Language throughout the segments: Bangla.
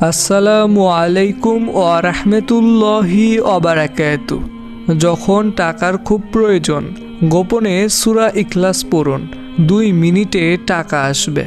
আসসালামু আলাইকুম ওয়া রাহমাতুল্লাহি ওয়া বারাকাতু। যখন টাকার খুব প্রয়োজন, গোপনে সূরা ইখলাস পড়ুন, 2 মিনিটে টাকা আসবে।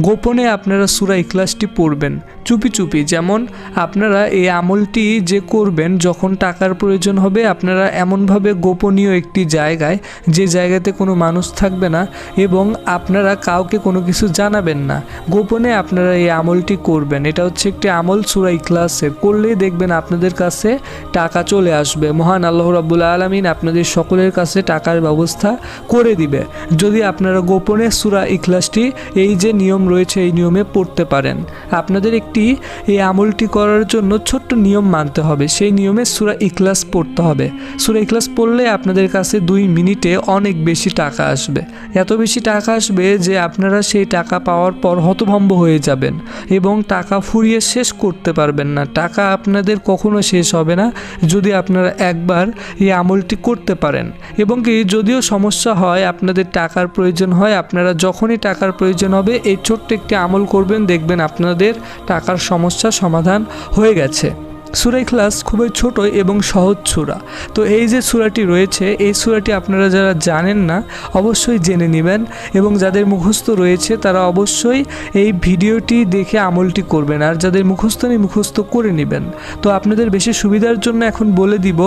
গোপনে আপনারা সূরা ইখলাসটি পড়বেন চুপি চুপি। যেমন আপনারা এই আমলটি যে করবেন যখন টাকার প্রয়োজন হবে, আপনারা এমনভাবে গোপনীয় একটি জায়গায়, যে জায়গাতে কোনো মানুষ থাকবে না এবং আপনারা কাউকে কোনো কিছু জানাবেন না, গোপনে আপনারা এই আমলটি করবেন। এটা হচ্ছে একটি আমল সূরা ইখলাসের, করলেই দেখবেন আপনাদের কাছে টাকা চলে আসবে। মহান আল্লাহ রাব্বুল আলামিন আপনাদের সকলের কাছে টাকার ব্যবস্থা করে দিবে যদি আপনারা গোপনে সূরা ইখলাসটি এই যে নিয়ম রয়েছে এই নিয়মে পড়তে পারেন। আপনাদের এই আমলটি করার জন্য ছোট্ট নিয়ম মানতে হবে, সেই নিয়মে সূরা ইখলাস পড়তে হবে। সূরা ইখলাস পড়লে আপনাদের কাছে 2 মিনিটে অনেক বেশি টাকা আসবে, এত বেশি টাকা আসবে যে আপনারা সেই টাকা পাওয়ার পর হতভম্ব হয়ে যাবেন এবং টাকা ফুরিয়ে শেষ করতে পারবেন না। টাকা আপনাদের কখনো শেষ হবে না যদি আপনারা একবার এই আমলটি করতে পারেন। এবং কি যদিও সমস্যা হয়, আপনাদের টাকার প্রয়োজন হয়, আপনারা যখনই টাকার প্রয়োজন হবে এই ছোট্ট একটি আমল করবেন, দেখবেন আপনাদের টাকার সমস্যা সমাধান হয়ে গেছে। সূরা ইখলাস খুবই ছোট এবং সহজ সূরা। তো এই যে সূরাটি রয়েছে, এই সূরাটি আপনারা যারা জানেন না অবশ্যই জেনে নেবেন, এবং যাদের মুখস্থ রয়েছে তারা অবশ্যই এই ভিডিওটি দেখে আমলটি করবেন, আর যাদের মুখস্থ নেই মুখস্থ করে নেবেন। তো আপনাদের বেশি সুবিধার জন্য এখন বলে দিব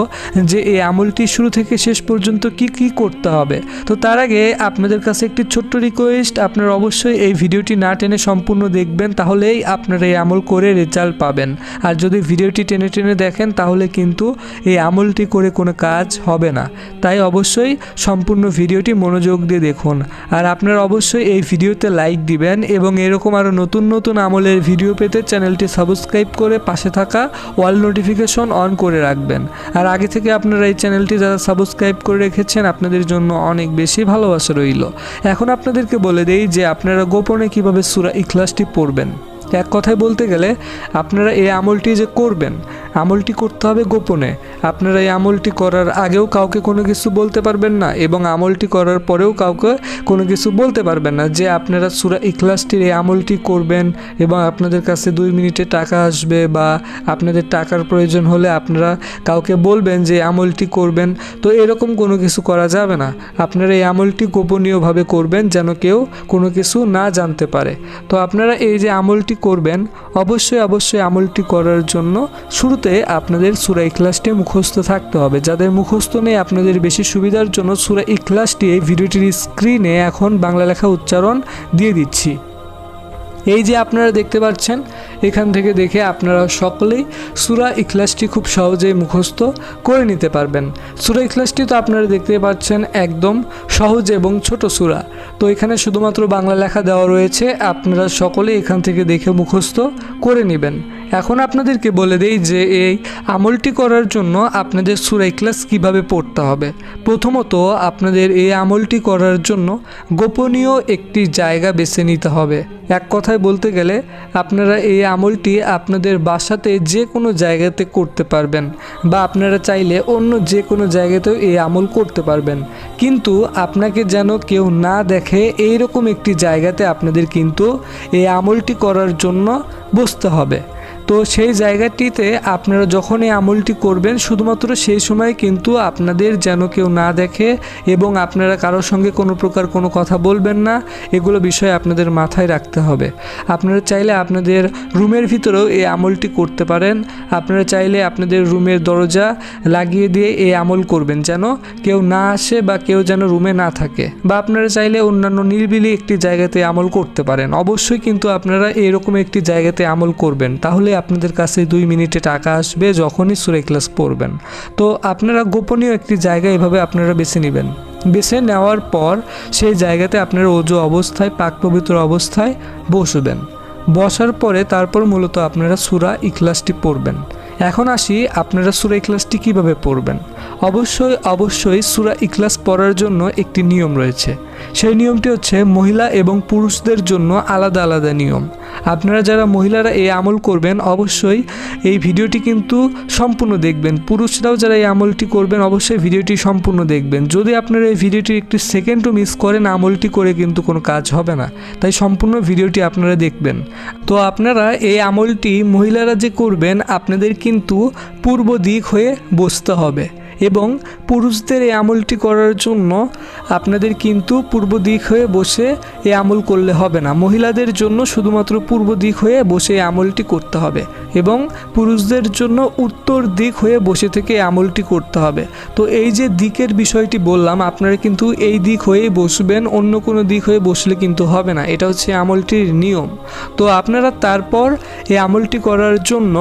যে এই আমলটি শুরু থেকে শেষ পর্যন্ত কি কি করতে হবে। তো তার আগে আপনাদের কাছে একটি ছোট্ট রিকোয়েস্ট, আপনারা অবশ্যই এই ভিডিওটি না টেনে সম্পূর্ণ দেখবেন, তাহলেই আপনারা এই আমল করে রেজাল্ট পাবেন। আর যদি ভিডিওটি টেনে টেনে দেখেন তাহলে কিন্তু এই আমলটি করে কোনো কাজ হবে না। তাই অবশ্যই সম্পূর্ণ ভিডিওটি মনোযোগ দিয়ে দেখুন। আর আপনারা অবশ্যই এই ভিডিওতে লাইক দিবেন এবং এরকম আরও নতুন নতুন আমলের ভিডিও পেতে চ্যানেলটি সাবস্ক্রাইব করে পাশে থাকা অল নোটিফিকেশন অন করে রাখবেন। আর আগে থেকে আপনারা এই চ্যানেলটি যারা সাবস্ক্রাইব করে রেখেছেন আপনাদের জন্য অনেক বেশি ভালোবাসা রইল। এখন আপনাদেরকে বলে দেই যে আপনারা গোপনে কিভাবে সূরা ইখলাসটি পড়বেন। এক কথায় বলতে গেলে আপনারা এই আমলটি যে করবেন, আমলটি করতে হবে গোপনে। আপনারা এই আমলটি করার আগেও কাউকে কোনো কিছু বলতে পারবেন না এবং আমলটি করার পরেও কাউকে কোনো কিছু বলতে পারবেন না যে আপনারা সূরা ইখলাসটির এই আমলটি করবেন এবং আপনাদের কাছে 2 মিনিটে টাকা আসবে, বা আপনাদের টাকার প্রয়োজন হলে আপনারা কাউকে বলবেন যে আমলটি করবেন। তো এরকম কোনো কিছু করা যাবে না। আপনারা এই আমলটি গোপনীয়ভাবে করবেন যেন কেউ কোনো কিছু না জানতে পারে। তো আপনারা এই যে আমলটি করবেন, অবশ্যই আমলটি করার জন্য শুরুতে আপনাদের সূরা ইখলাসটি মুখস্থ থাকতে হবে। যাদের মুখস্থ নেই আপনাদের বেশি সুবিধার জন্য সূরা ইখলাসটি এই ভিডিওটির স্ক্রিনে এখন বাংলা লেখা উচ্চারণ দিয়ে দিচ্ছি। এই যে আপনারা দেখতে পাচ্ছেন, এখান থেকে দেখে আপনারা সকলেই সূরা ইখলাসটি খুব সহজেই মুখস্থ করে নিতে পারবেন। সূরা ইখলাসটি তো আপনারা দেখতে পাচ্ছেন একদম সহজ এবং ছোট সূরা। তো এখানে শুধুমাত্র বাংলা লেখা দেওয়া রয়েছে, আপনারা সকলেই এখান থেকে দেখে মুখস্থ করে নেবেন। এখন আপনাদেরকে বলে দেই যে এই আমলটি করার জন্য আপনাদের সূরা ইখলাস কীভাবে পড়তে হবে। প্রথমত আপনাদের এই আমলটি করার জন্য গোপনীয় একটি জায়গা বেছে নিতে হবে। এক কথায় বলতে গেলে আপনারা এই আমলটি আপনাদের বাসাতে যে কোনো জায়গাতে করতে পারবেন, বা আপনারা চাইলে অন্য যে কোনো জায়গাতেও এই আমল করতে পারবেন, কিন্তু আপনাকে যেন কেউ না দেখে এইরকম একটি জায়গাতে আপনাদের কিন্তু এই আমলটি করার জন্য বসতে হবে। তো সেই জায়গাটিতে আপনারা যখন এই আমলটি করবেন শুধুমাত্র সেই সময় কিন্তু আপনাদের যেন কেউ না দেখে এবং আপনারা কারোর সঙ্গে কোনো প্রকার কোনো কথা বলবেন না, এগুলো বিষয় আপনাদের মাথায় রাখতে হবে। আপনারা চাইলে আপনাদের রুমের ভিতরেও এই আমলটি করতে পারেন। আপনারা চাইলে আপনাদের রুমের দরজা লাগিয়ে দিয়ে এই আমল করবেন যেন কেউ না আসে বা কেউ যেন রুমে না থাকে, বা আপনারা চাইলে অন্যান্য নিরিবিলি একটি জায়গাতে আমল করতে পারেন। অবশ্যই কিন্তু আপনারা এরকম একটি জায়গাতে আমল করবেন, তাহলে আপনাদের কাছে 2 মিনিটে টাকা আসবে যখনই সূরা ইখলাস পড়বেন। তো আপনারা গোপনীয় একটি জায়গা এভাবে আপনারা বেছে নেবেন। বেছে নেওয়ার পর সেই জায়গাতে আপনারা ওযু অবস্থায় পাক পবিত্র অবস্থায় বসবেন। বসার পরে তারপর মূলত আপনারা সূরা ইখলাসটি পড়বেন। এখন আসি আপনারা সূরা ইখলাসটি কীভাবে পড়বেন। অবশ্যই সূরা ইখলাস পড়ার জন্য একটি নিয়ম রয়েছে। সেই নিয়মটি হচ্ছে মহিলা এবং পুরুষদের জন্য আলাদা আলাদা নিয়ম। আপনারা যারা মহিলারা এই আমল করবেন অবশ্যই এই ভিডিওটি কিন্তু সম্পূর্ণ দেখবেন। পুরুষরাও যারা এই আমলটি করবেন অবশ্যই ভিডিওটি সম্পূর্ণ দেখবেন। যদি আপনারা এই ভিডিওটি একটি সেকেন্ডও মিস করেন আমলটি করে কিন্তু কোনো কাজ হবে না, তাই সম্পূর্ণ ভিডিওটি আপনারা দেখবেন। তো আপনারা এই আমলটি মহিলারা যে করবেন আপনাদের কিন্তু পূর্ব দিক হয়ে বসতে হবে এবং পুরুষদের এই আমলটি করার জন্য আপনাদের কিন্তু পূর্ব দিক হয়ে বসে এই আমল করলে হবে না। মহিলাদের জন্য শুধুমাত্র পূর্ব দিক হয়ে বসে এই আমলটি করতে হবে এবং পুরুষদের জন্য উত্তর দিক হয়ে বসে থেকে এই আমলটি করতে হবে। তো এই যে দিকের বিষয়টি বললাম, আপনারা কিন্তু এই দিক হয়েই বসবেন, অন্য কোনো দিক হয়ে বসলে কিন্তু হবে না। এটা হচ্ছে আমলটির নিয়ম। তো আপনারা তারপর এই আমলটি করার জন্য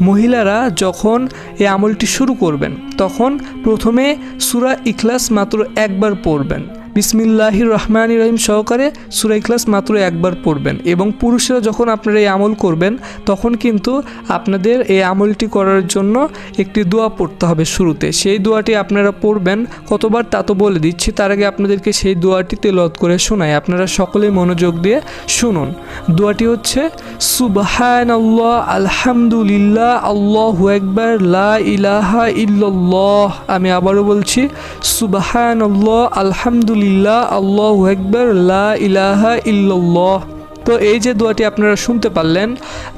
মহিলারা যখন এই আমলটি শুরু করবেন তখন প্রথমে সূরা ইখলাস মাত্র একবার পড়বেন, বিসমিল্লাহির রহমানির রহিম সহকারে সূরা ইখলাস মাত্র একবার পড়বেন। এবং পুরুষরা যখন আপনারা এই আমল করবেন তখন কিন্তু আপনাদের এই আমলটি করার জন্য একটি দোয়া পড়তে হবে শুরুতে। সেই দোয়াটি আপনারা পড়বেন কতবার তা তো বলে দিচ্ছি, তার আগে আপনাদেরকে সেই দোয়াটি তেলাওয়াত করে শোনাই। আপনারা সকলেই মনোযোগ দিয়ে শুনুন। দোয়াটি হচ্ছে সুবহানাল্লাহ আলহামদুলিল্লাহ আল্লাহু আকবার লা ইলাহা ইল্লাল্লাহ। আমি আবারও বলছি সুবহানাল্লাহ আলহামদুলিল্লাহ আল্লাহু আকবার লা ইলাহা ইল্লাল্লাহ। তো এই যে দোয়াটি আপনারা শুনতে পারলেন,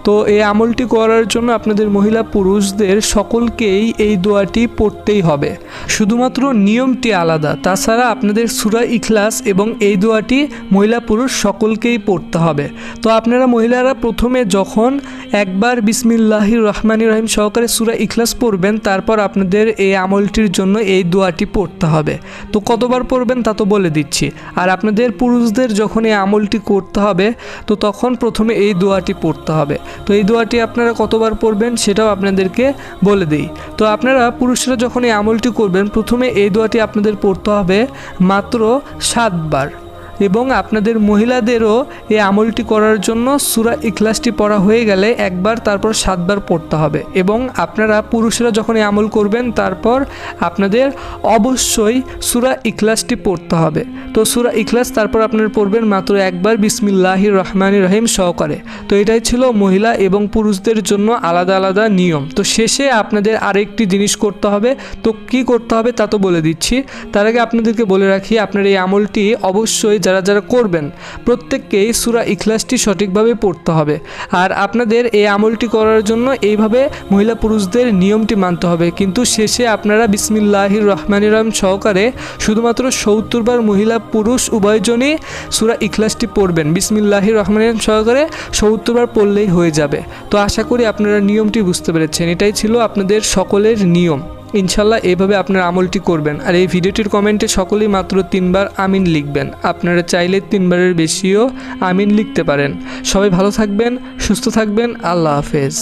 তো এই আমলটি করার জন্য আপনাদের মহিলা পুরুষদের সকলকেই এই দোয়াটি পড়তেই হবে। শুধুমাত্র নিয়মটি আলাদা, তাছাড়া আপনাদের সূরা ইখলাস এবং এই দোয়াটি মহিলা পুরুষ সকলকেই পড়তে হবে। তো আপনারা মহিলারা প্রথমে যখন একবার বিসমিল্লাহির রহমানির রহিম সহকারে সূরা ইখলাস পড়বেন তারপর আপনাদের এই আমলটির জন্য এই দোয়াটি পড়তে হবে। তো কতবার পড়বেন তা তো বলে দিচ্ছি। আর আপনাদের পুরুষদের যখন এই আমলটি করতে হবে তো তখন প্রথমে এই দোয়াটি পড়তে হবে। তো এই দোয়াটি আপনারা কতবার পড়বেন সেটাও আপনাদেরকে বলে দিই। তো আপনারা পুরুষরা যখন এই আমলটি করবেন প্রথমে এই দোয়াটি আপনাদের পড়তে হবে মাত্র 7 বার এবং আপনাদের মহিলাদেরও এই আমলটি করার জন্য সূরা ইখলাসটি পড়া হয়ে গেলে একবার তারপর 7 বার পড়তে হবে। এবং আপনারা পুরুষরা যখন এই আমল করবেন তারপর আপনাদের অবশ্যই সূরা ইখলাসটি পড়তে হবে। তো সূরা ইখলাস তারপর আপনারা পড়বেন মাত্র একবার বিসমিল্লাহির রহমানির রহিম সহকারে। তো এটাই ছিল মহিলা এবং পুরুষদের জন্য আলাদা আলাদা নিয়ম। তো শেষে আপনাদের আরেকটি জিনিস করতে হবে। তো কি করতে হবে তা তো বলে দিচ্ছি। তার আগে আপনাদেরকে বলে রাখি, আপনারা এই আমলটি অবশ্যই যারা যারা করবেন প্রত্যেককেই সূরা ইখলাসটি সঠিকভাবে পড়তে হবে। আর আপনাদের এই আমলটি করার জন্য এইভাবে মহিলা পুরুষদের নিয়মটি মানতে হবে। কিন্তু শেষে আপনারা বিসমিল্লাহির রহমানির রহিম সহকারে শুধুমাত্র 70 বার মহিলা পুরুষ উভয়জনই সূরা ইখলাসটি পড়বেন। বিসমিল্লাহির রহমানির রহিম সহকারে 70 বার পড়লেই হয়ে যাবে। তো আশা করি আপনারা নিয়মটি বুঝতে পেরেছেন। এটাই ছিল আপনাদের সকলের নিয়ম। ইনশাল্লাহ এইভাবে আপনারা আমলটি করবেন। আর এই ভিডিওটির কমেন্টে সকলেই মাত্র 3 বার আমিন লিখবেন। আপনারা চাইলে 3 বারের বেশিও আমিন লিখতে পারেন। সবাই ভালো থাকবেন, সুস্থ থাকবেন। আল্লাহ হাফেজ।